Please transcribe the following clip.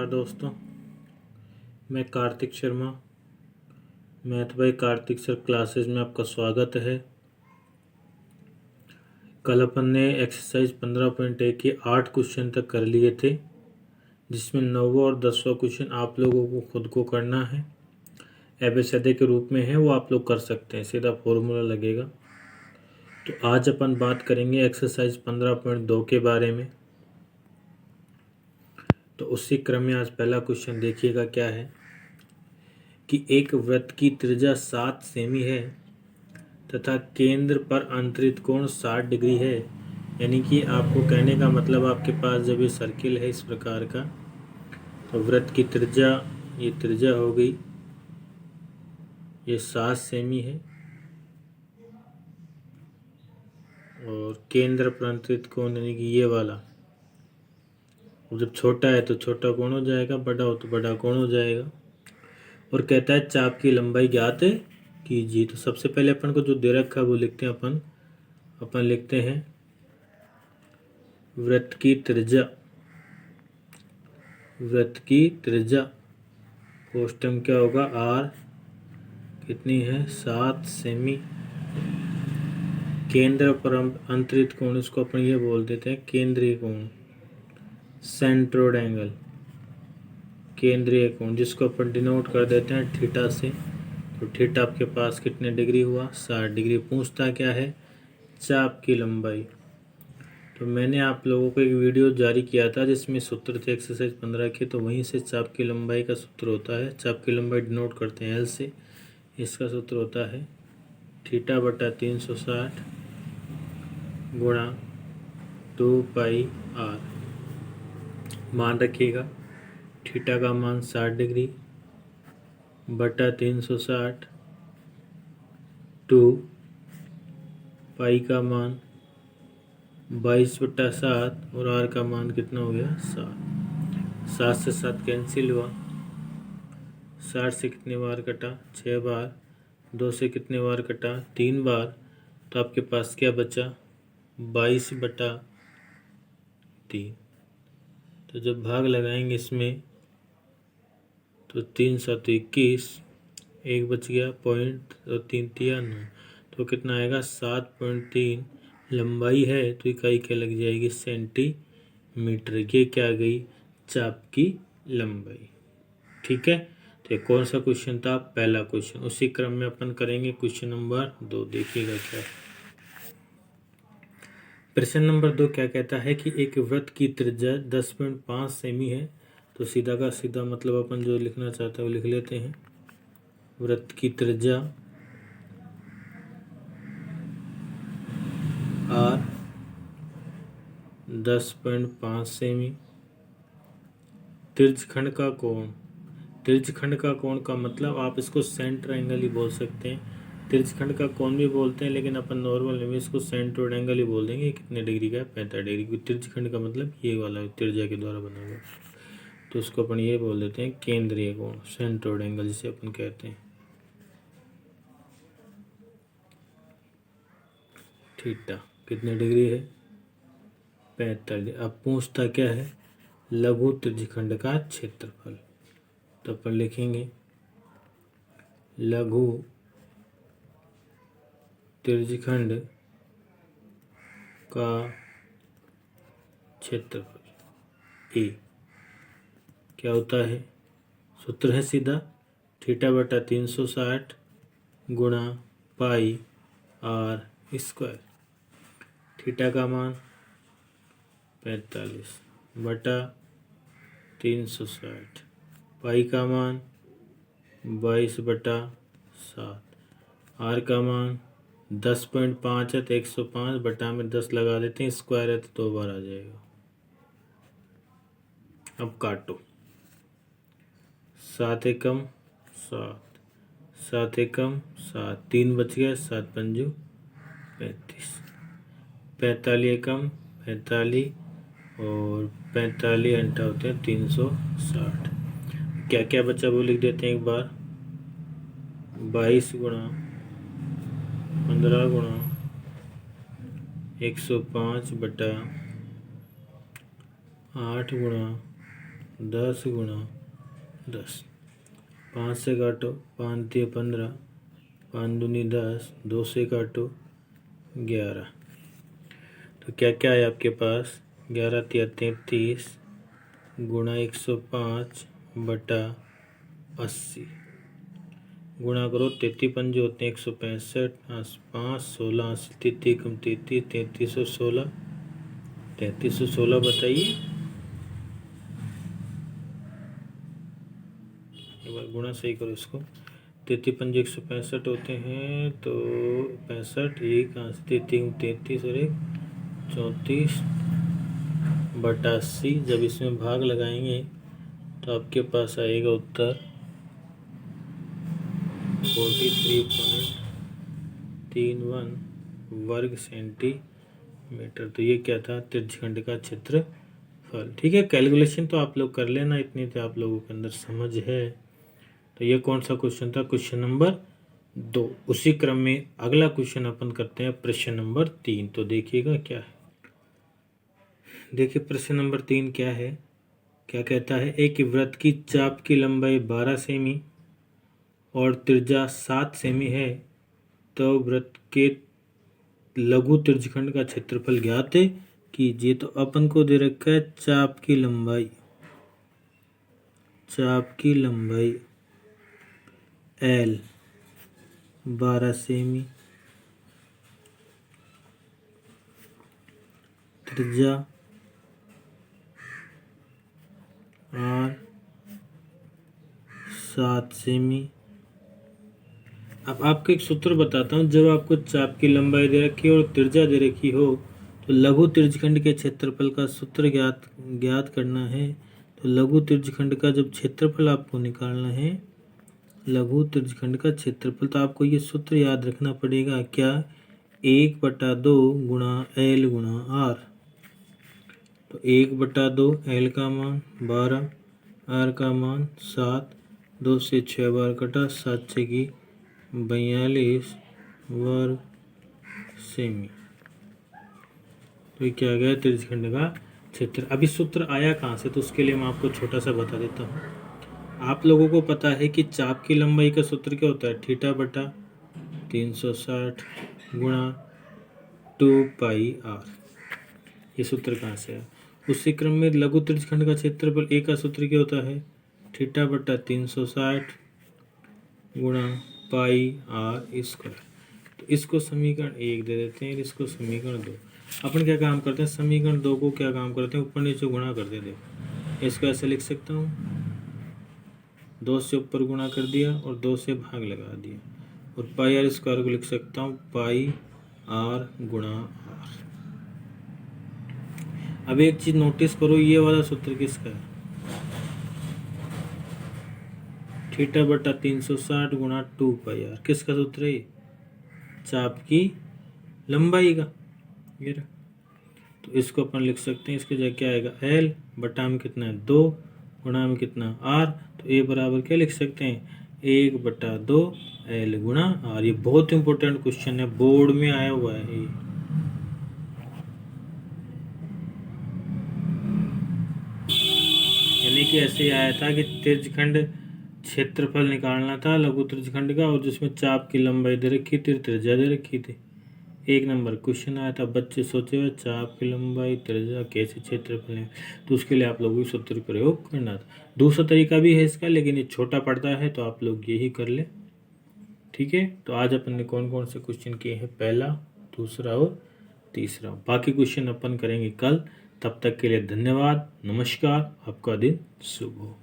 नमस्कार दोस्तों, मैं Kartik Sharma, math bye Kartik sir classes में आपका स्वागत है। कल अपन ने एक्सरसाइज 15.1 के 8 क्वेश्चन तक कर लिए थे, जिसमें 9वां और 10वां क्वेश्चन आप लोगों को खुद को करना है। एबीसीडी के रूप में है, वो आप लोग कर सकते हैं, सीधा फॉर्मूला लगेगा। तो आज अपन बात करेंगे एक्सरसाइज 15.2 के बारे में। तो उसी क्रम में आज पहला क्वेश्चन देखिएगा क्या है कि एक वृत्त की त्रिज्या 7 सेमी है तथा केंद्र पर अंतरित कोण 60 डिग्री है। यानी कि आपको कहने का मतलब, आपके पास जब ये सर्किल है इस प्रकार का, तो वृत्त की त्रिज्या, ये त्रिज्या हो गई, ये 7 सेमी है और केंद्र पर अंतरित कोण यानी कि ये वाला, जब छोटा है तो छोटा कोण हो जाएगा, बड़ा हो तो बड़ा कोण हो जाएगा। और कहता है चाप की लंबाई ज्ञात कीजिए। तो सबसे पहले अपन को जो दे रखा है वो लिखते हैं अपन लिखते हैं वृत्त की त्रिज्या कोष्टक क्या होगा, आर कितनी है, 7 सेमी। केंद्र पर अंतरित कोण, इसको अपन ये बोल देते हैं केंद्रीय कोण, सेंट्रोइड एंगल, केंद्रीय कोण, जिसको अपन डिनोट कर देते हैं थीटा से। तो थीटा आपके पास कितने डिग्री हुआ, 60 डिग्री। पूछता क्या है, चाप की लंबाई। तो मैंने आप लोगों को एक वीडियो जारी किया था जिसमें सूत्र थे एक्सरसाइज 15 के, तो वहीं से चाप की लंबाई का सूत्र होता है। चाप की लंबाई डिनोट करते हैं एल से। इसका सूत्र होता है थीटा बटा 360 गुणा 2 पाई आर। मान रखिएगा थीटा का मान 60 डिग्री बटा 360 2 पाई का मान 22/7 और आर का मान कितना हो गया, 7। 7 से 7 कैंसिल हुआ, 60 से कितने बार कटा, 6 बार। 2 से कितने बार कटा, 3 बार। तो आपके पास क्या बचा, 22/3। तो जब भाग लगाएंगे इसमें तो 3 7 21, एक बच गया पॉइंट, और 3 3 9। तो कितना आएगा, 7.3 लंबाई है तो इकाई क्या लग जाएगी, सेंटीमीटर। ये क्या आ गई, चाप की लंबाई। ठीक है, तो ये कौन सा क्वेश्चन था, पहला क्वेश्चन। उसी क्रम में अपन करेंगे क्वेश्चन नंबर 2। देखिएगा क्या है। प्रश्न नंबर 2 क्या कहता है कि एक वृत्त की त्रिज्या 10.5 सेमी है। तो सीधा का सीधा मतलब अपन जो लिखना चाहते हैं वो लिख लेते हैं। वृत्त की त्रिज्या आर 10.5 सेमी। तिर्यखंड का कोण, तिर्यखंड का कोण का मतलब आप इसको सेंटर एंगल ही बोल सकते हैं। तिर्यखंड का कोण भी बोलते हैं, लेकिन अपन नॉर्मल में इसको सेंट्रोइड एंगल ही बोल देंगे। कितने डिग्री का है, 45 डिग्री। तिर्यखंड का मतलब ये वाला त्रिज्या के द्वारा बना हुआ, तो उसको अपन ये बोल देते हैं केंद्रीय कोण, सेंट्रोइड एंगल जिसे अपन कहते हैं। थीटा कितने डिग्री है, 45। अब पूछता क्या है, लघु त्रिज्यखंड का क्षेत्रफल। तो अपन लिखेंगे लघु त्रिज्यखंड का क्षेत्रफल ए क्या होता है, सूत्र है सीधा थीटा बटा 360 गुणा पाई आर स्क्वायर। थीटा का मान 45 बटा 360, पाई का मान 22/7, आर का मान 10.5 है तो 105 बटा में 10 लगा देते हैं, स्क्वायर है तो 2 बार आ जाएगा। अब काटो, 7 एकम 7, 7 एकम 7, 3 बच गया, 7 पंजू 35, 45 एकम 45 और 45 अंठा होते हैं 360। क्या क्या बचा वो लिख देते हैं एक बार, 22 गुणा 15 गुणा 105 बटा 8 गुणा 10 गुणा 10। 5 से काटो, 5 दिए 15, 5 दूनी 10, 2 से काटो 11। तो क्या क्या है आपके पास, 11 तिया 33 गुणा 105 बटा 80। गुणा करो, 33 पंजे होते हैं 165, 5 16 80, 33 कम 33, 3316, 3316 बताइए। एक बार गुणा सही करो इसको, 33 पंजे 165 होते हैं, तो 65, एक 33 33 और 1 34 बटा 80। जब इसमें भाग लगाएंगे तो आपके पास आएगा उत्तर 43.31 वर्ग सेंटीमीटर। तो ये क्या था, त्रिज्यखंड का क्षेत्रफल। ठीक है, कैलकुलेशन तो आप लोग कर लेना, इतनी तो आप लोगों के अंदर समझ है। तो ये कौन सा क्वेश्चन था, क्वेश्चन नंबर 2। उसी क्रम में अगला क्वेश्चन अपन करते हैं प्रश्न नंबर 3। तो देखिएगा क्या है, देखिए प्रश्न नंबर 3 क्या है, क्या कहता है। एक वृत्त की चाप की लंबाई 12 सेमी और त्रिज्या 7 सेमी है, तो वृत्त के लघु त्रिज्यखंड का क्षेत्रफल ज्ञात कीजिए। तो अपन को दे रखा है चाप की लंबाई L 12 सेमी, त्रिज्या R 7 सेमी। अब आपको एक सूत्र बताता हूँ, जब आपको चाप की लंबाई दे रखी हो और त्रिज्या दे रखी हो, तो लघु त्रिज्यखंड के क्षेत्रफल का सूत्र ज्ञात करना है। तो लघु त्रिज्यखंड का जब क्षेत्रफल आपको निकालना है, लघु त्रिज्यखंड का क्षेत्रफल, तो आपको ये सूत्र याद रखना पड़ेगा, क्या, 1/2 गुणा L गुणा R। तो 1/2 L का मान 12, R का मान 7, 2 से 6 बार कटा, 7 6 की 42 वर्ग सेमी। तो ये क्या गया, त्रिज्यखंड का क्षेत्र। अभी सूत्र आया कहाँ से, तो उसके लिए मैं आपको छोटा सा बता देता हूँ। आप लोगों को पता है कि चाप की लंबाई का सूत्र क्या होता है, थीटा बटा 360 गुणा 2πr। ये सूत्र कहाँ से है। उसी क्रम में लघु त्रिज्यखंड का क्षेत्रफल ए का सूत्र क्या होता है, थीटा बटा 360 गुणा πr²। तो इसको समीकरण 1 दे देते हैं, इसको समीकरण 2। अपन क्या काम करते हैं, समीकरण 2 को क्या काम करते हैं, ऊपर नीचे गुणा करते हैं। देखो इसको ऐसे लिख सकता हूँ, 2 से ऊपर गुणा कर दिया और 2 से भाग लगा दिया, और πr² को लिख सकता हूँ πr गुणा r। अब एक चीज नोटिस करो, ये वाला सूत्र किसका है, थीटा बटा 360 गुणा 2πr, किसका सूत्र है, चाप की लंबाई का। ये रहा। तो इसको अपन लिख सकते हैं, इसके जगह क्या आएगा, L बटा में कितना है 2, गुणा में कितना R। तो A बराबर क्या लिख सकते हैं, 1/2 L गुणा R। ये बहुत इंपॉर्टेंट क्वेश्चन है, बोर्ड में आया हुआ है ये। यानी कि ऐसे आया था कि त्रिज्यखंड क्षेत्रफल निकालना था लघु त्रिज्यखंड का, और जिसमें चाप की लंबाई दे रखी थी, त्रिज्या दे रखी थी। 1 नंबर क्वेश्चन आया था, बच्चे सोचे हुए चाप की लंबाई त्रिज्या कैसे क्षेत्रफल है, तो उसके लिए आप लोगों को सूत्र प्रयोग करना था। दूसरा तरीका भी है इसका, लेकिन ये छोटा पड़ता है, तो आप लोग यही कर ले। ठीक है, तो आज अपन ने कौन कौन से क्वेश्चन किए हैं, पहला, दूसरा और तीसरा। बाकी क्वेश्चन अपन करेंगे कल। तब तक के लिए धन्यवाद, नमस्कार, आपका दिन शुभ हो।